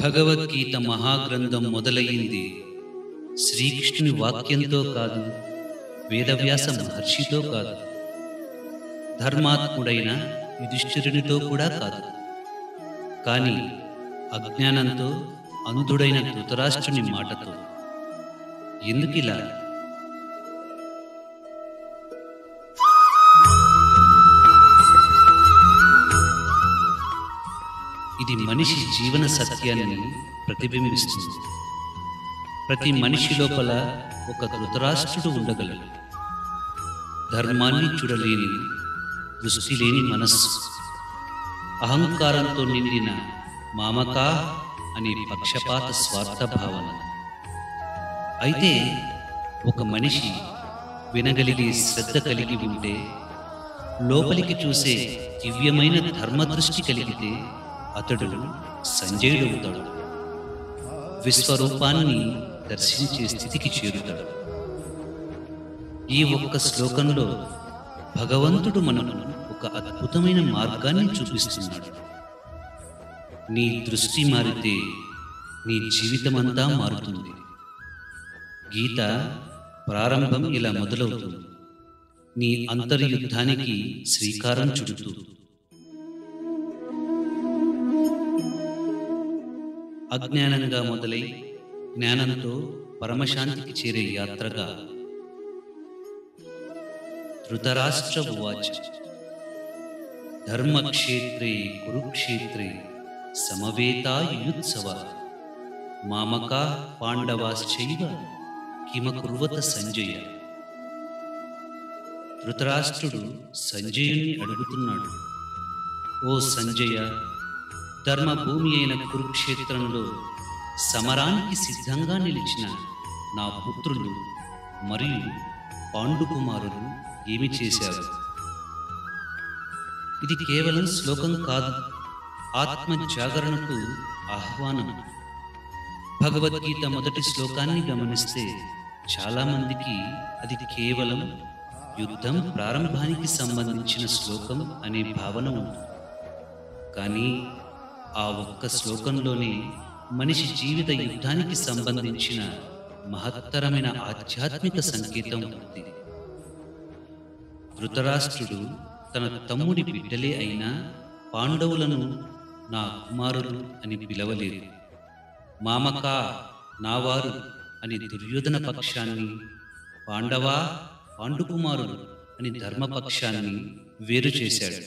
భగవద్గీత మహాగ్రంథం మొదలయ్యింది శ్రీకృష్ణుని వాక్యంతో కాదు, వేదవ్యాస మహర్షితో కాదు, ధర్మాత్ముడైన యుధిష్ఠిరునితో కూడా కాదు, కానీ అజ్ఞానంతో అంధుడైన ధృతరాష్ట్రుని మాటతో. ఎందుకిలా? ఇది మనిషి జీవన సత్యాన్ని ప్రతిబింబిస్తుంది. ప్రతి మనిషి లోపల ఒక ధృతరాష్ట్రుడు ఉండగలడు. ధర్మాన్ని చూడలేని, దృష్టి లేని మనస్సు, అహంకారంతో నిండిన మామకా అనే పక్షపాత స్వార్థ భావన. అయితే ఒక మనిషి వినగలిగే శ్రద్ధ కలిగి ఉంటే, లోపలికి చూసే దివ్యమైన ధర్మదృష్టి కలిగితే అతడు సంజయుడవుతాడు. విశ్వరూపాన్ని దర్శించే స్థితికి చేరుతాడు. ఈ ఒక్క శ్లోకంలో భగవంతుడు మనకు ఒక అద్భుతమైన మార్గాన్ని చూపిస్తున్నాడు. నీ దృష్టి మారితే నీ జీవితమంతా మారుతుంది. గీత ప్రారంభం ఇలా మొదలవుతుంది: నీ అంతర్యుద్ధానికి శ్రీకారం చుడుతూ. అజ్ఞానంగా మొదలై జ్ఞానంతో పరమశాంతికి చేరే యాత్రగా. ధృతరాష్ట్ర ఉవాచ ధర్మక్షేత్రే కురుక్షేత్రే సమవేతాయుత్సవ మామకా పాండవాశ్చైవ కిమకుర్వత సంజయ. ధృతరాష్ట్రుడు సంజయుని అడుగుతున్నాడు: ఓ సంజయ, ధర్మభూమి అయిన కురుక్షేత్రంలో సమరానికి సిద్ధంగా నిలిచిన నా పుత్రులు మరియు పాండుకుమారులు ఏమి చేశారు? ఇది కేవలం శ్లోకం కాదు, ఆత్మ జాగరణకు ఆహ్వానం. భగవద్గీత మొదటి శ్లోకాన్ని గమనిస్తే చాలామందికి అది కేవలం యుద్ధం ప్రారంభానికి సంబంధించిన శ్లోకం అనే భావన ఉంది. కానీ ఆ ఒక్క శ్లోకంలోనే మనిషి జీవిత యుద్ధానికి సంబంధించిన మహత్తరమైన ఆధ్యాత్మిక సంకేతం ఉంది. ధృతరాష్ట్రుడు తన తమ్ముడి బిడ్డలే అయినా పాండవులను నా కుమారులు అని పిలవలేదు. మామకా, నావారు అని దుర్యోధన పక్షాన్ని, పాండవా, పాండుకుమారులు అని ధర్మపక్షాన్ని వేరు చేశాడు.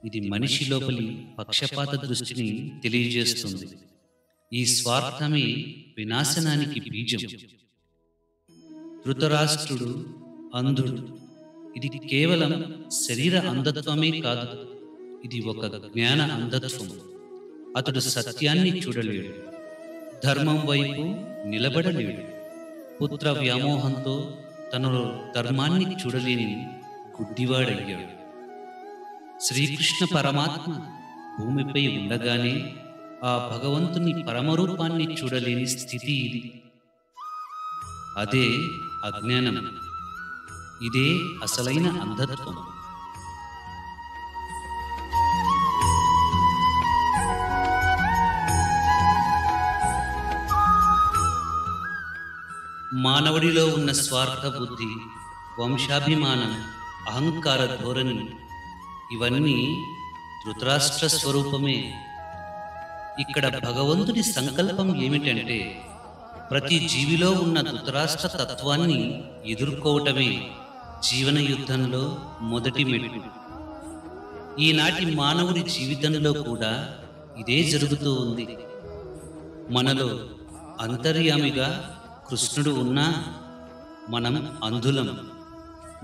ఇది మనిషి లోపలి పక్షపాత దృష్టిని తెలియజేస్తుంది. ఈ స్వార్థమే వినాశనానికి బీజం. ధృతరాష్ట్రుడు అంధుడు. ఇది కేవలం శరీర అంధత్వమే కాదు, ఇది ఒక జ్ఞాన అంధత్వం. అతడు సత్యాన్ని చూడలేడు, ధర్మం వైపు నిలబడలేడు. పుత్ర వ్యామోహంతో తనలో ధర్మాన్ని చూడలేని గుడ్డివాడయ్యాడు. శ్రీకృష్ణ పరమాత్మ భూమిపై ఉండగానే ఆ భగవంతుని పరమరూపాన్ని చూడలేని స్థితి ఇది. అదే అజ్ఞానం. ఇదే అసలైన అంధత్వం. మానవుడిలో ఉన్న స్వార్థ బుద్ధి, వంశాభిమానం, అహంకార ధోరణి, ఇవన్నీ ధృతరాష్ట్ర స్వరూపమే. ఇక్కడ భగవంతుడి సంకల్పం ఏమిటంటే, ప్రతి జీవిలో ఉన్న ధృతరాష్ట్ర తత్వాన్ని ఎదుర్కోవటమే జీవన యుద్ధంలో మొదటి మెట్టు. ఈనాటి మానవుడి జీవితంలో కూడా ఇదే జరుగుతూ ఉంది. మనలో అంతర్యామిగా కృష్ణుడు ఉన్నా మనం అంధులం.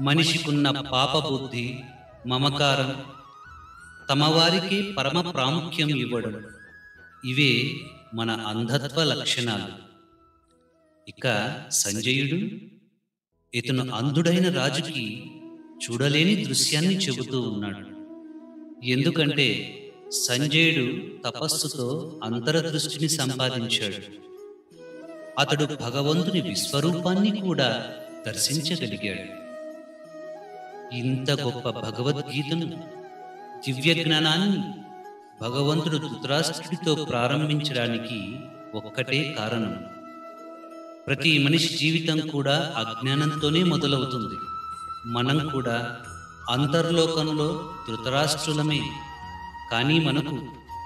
మనిషికున్న పాప బుద్ధి, మమకారం, తమవారికి పరమ ప్రాముఖ్యం ఇవ్వడం, ఇవే మన అంధత్వ లక్షణాలు. ఇక సంజయుడు, ఇతను అంధుడైన రాజుకి చూడలేని దృశ్యాన్ని చెబుతూ ఉన్నాడు. ఎందుకంటే సంజయుడు తపస్సుతో అంతరదృష్టిని సంపాదించాడు. అతడు భగవంతుని విశ్వరూపాన్ని కూడా దర్శించగలిగాడు. ఇంత గొప్ప భగవద్గీతను, దివ్య జ్ఞానాన్ని భగవంతుడు ధృతరాష్ట్రుడితో ప్రారంభించడానికి ఒక్కటే కారణం. ప్రతి మనిషి జీవితం కూడా అజ్ఞానంతోనే మొదలవుతుంది. మనం కూడా అంతర్లోకంలో ధృతరాష్ట్రులమే. కానీ మనకు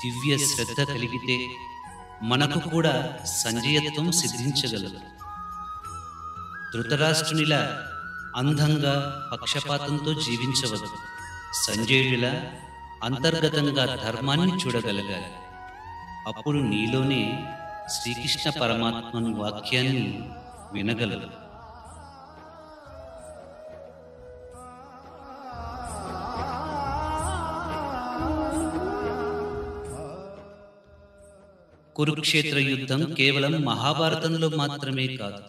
దివ్య శ్రద్ధ కలిగితే మనకు కూడా సంజయత్వం సిద్ధించగలదు. ధృతరాష్ట్రునిలా అంధంగా పక్షపాతంతో జీవించవద్దు. సంజయుడిలా అంతర్గతంగా ధర్మాన్ని చూడగలగాలి. అప్పుడు నీలోనే శ్రీకృష్ణ పరమాత్మని వాక్యాన్ని వినగలరు. కురుక్షేత్ర యుద్ధం కేవలం మహాభారతంలో మాత్రమే కాదు,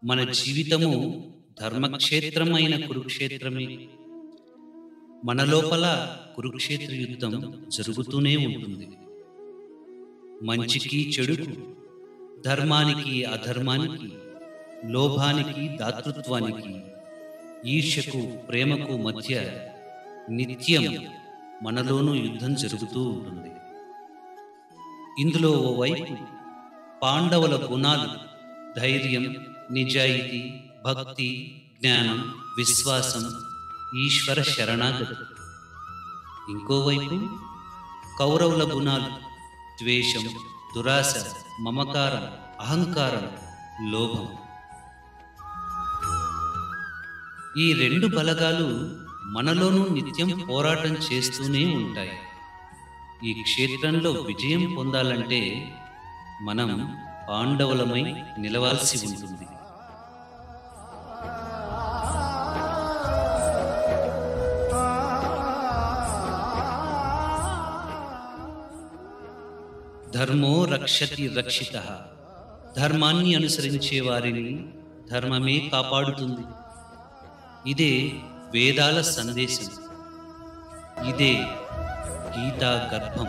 మన జీవితము ధర్మక్షేత్రమైన కురుక్షేత్రమే. మన లోపల కురుక్షేత్ర యుద్ధం జరుగుతూనే ఉంటుంది. మంచికి చెడుకు, ధర్మానికి అధర్మానికి, లోభానికి దాతృత్వానికి, ఈర్ష్యకు ప్రేమకు మధ్య నిత్యం మనలోనూ యుద్ధం జరుగుతూ ఉంటుంది. ఇందులో ఓవైపు పాండవుల గుణాలు ధైర్యం, నిజాయితీ, భక్తి, జ్ఞానం, విశ్వాసం, ఈశ్వర శరణాగతి. ఇంకోవైపు కౌరవుల గుణాలు ద్వేషం, దురాశ, మమకారం, అహంకారం, లోభం. ఈ రెండు బలగాలు మనలోనూ నిత్యం పోరాటం చేస్తూనే ఉంటాయి. ఈ క్షేత్రంలో విజయం పొందాలంటే మనం పాండవులమై నిలవాల్సి ఉంటుంది. ధర్మో రక్షతి రక్షితః. ధర్మాన్ని అనుసరించే వారిని ధర్మమే కాపాడుతుంది. ఇదే వేదాల సందేశం. ఇదే గీతా గర్భం.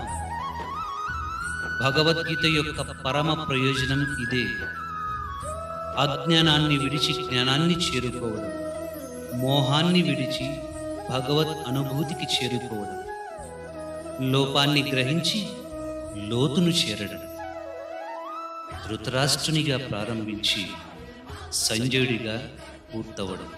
భగవద్గీత యొక్క పరమ ప్రయోజనం ఇదే. అజ్ఞానాన్ని విడిచి జ్ఞానాన్ని చేరుకోవడం, మోహాన్ని విడిచి భగవత్ అనుభూతికి చేరుకోవడం, లోపాన్ని గ్రహించి లోతును చేరడం. ధృతరాష్ట్రునిగా ప్రారంభించి సంజయుడిగా పూర్తవడం.